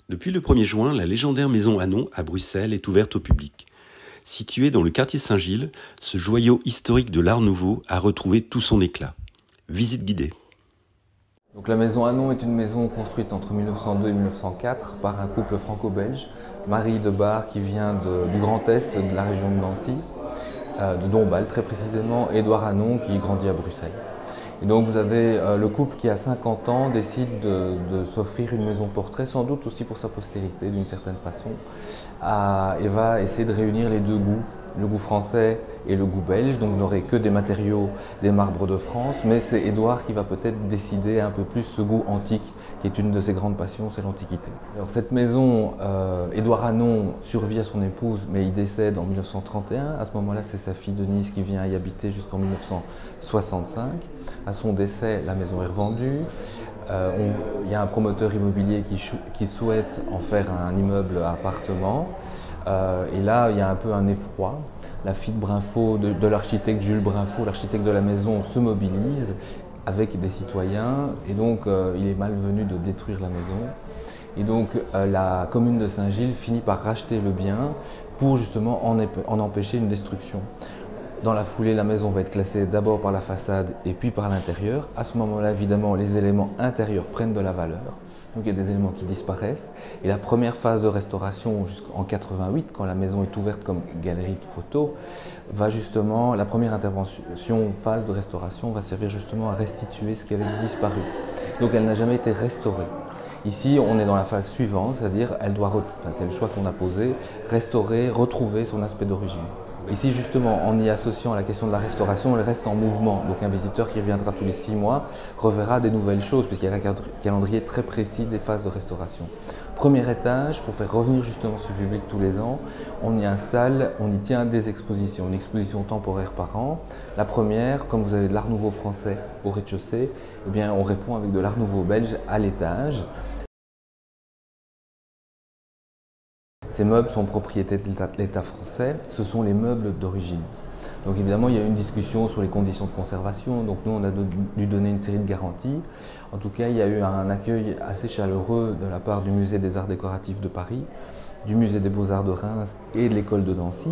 Depuis le 1er juin, la légendaire maison Hanon à Bruxelles est ouverte au public. Située dans le quartier Saint-Gilles, ce joyau historique de l'Art Nouveau a retrouvé tout son éclat. Visite guidée. Donc la maison Hanon est une maison construite entre 1902 et 1904 par un couple franco-belge, Marie de Bar qui vient du Grand Est, de la région de Nancy, de Dombasle très précisément, et Édouard Hanon qui grandit à Bruxelles. Et donc vous avez le couple qui à 50 ans décide de s'offrir une maison portrait, sans doute aussi pour sa postérité d'une certaine façon, et va essayer de réunir les deux goûts, le goût français et le goût belge. Donc vous n'aurez que des matériaux, des marbres de France, mais c'est Édouard qui va peut-être décider un peu plus ce goût antique, qui est une de ses grandes passions, c'est l'Antiquité. Alors cette maison, Édouard Hanon survit à son épouse, mais il décède en 1931. À ce moment-là, c'est sa fille Denise qui vient y habiter jusqu'en 1965. À son décès, la maison est revendue. Il y a un promoteur immobilier qui souhaite en faire un immeuble à appartement. Et là, il y a un peu un effroi. La fille de Brinfo, de l'architecte Jules Brinfo, l'architecte de la maison, se mobilise avec des citoyens. Et donc, il est malvenu de détruire la maison. Et donc, la commune de Saint-Gilles finit par racheter le bien pour justement en empêcher une destruction. Dans la foulée, la maison va être classée d'abord par la façade et puis par l'intérieur. À ce moment-là, évidemment, les éléments intérieurs prennent de la valeur. Donc il y a des éléments qui disparaissent. Et la première phase de restauration, jusqu'en 88, quand la maison est ouverte comme galerie de photos, va justement, la première intervention, phase de restauration, va servir justement à restituer ce qui avait disparu. Donc elle n'a jamais été restaurée. Ici, on est dans la phase suivante, c'est-à-dire, c'est le choix qu'on a posé, restaurer, retrouver son aspect d'origine. Ici, justement, en y associant à la question de la restauration, elle reste en mouvement. Donc un visiteur qui reviendra tous les 6 mois reverra des nouvelles choses, puisqu'il y a un calendrier très précis des phases de restauration. Premier étage, pour faire revenir justement ce public tous les ans, on y tient des expositions, une exposition temporaire par an. La première, comme vous avez de l'art nouveau français au rez-de-chaussée, eh bien, on répond avec de l'art nouveau belge à l'étage. Ces meubles sont propriété de l'État français, ce sont les meubles d'origine. Donc évidemment, il y a eu une discussion sur les conditions de conservation, donc nous on a dû donner une série de garanties. En tout cas, il y a eu un accueil assez chaleureux de la part du Musée des Arts Décoratifs de Paris, du Musée des Beaux-Arts de Reims et de l'École de Nancy,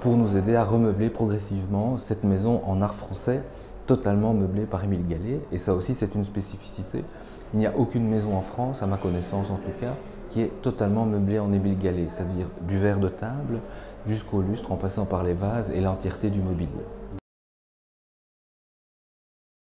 pour nous aider à remeubler progressivement cette maison en art français, totalement meublée par Émile Gallet. Et ça aussi, c'est une spécificité. Il n'y a aucune maison en France, à ma connaissance en tout cas, qui est totalement meublée en Émile Gallet, c'est-à-dire du verre de table jusqu'au lustre en passant par les vases et l'entièreté du mobilier.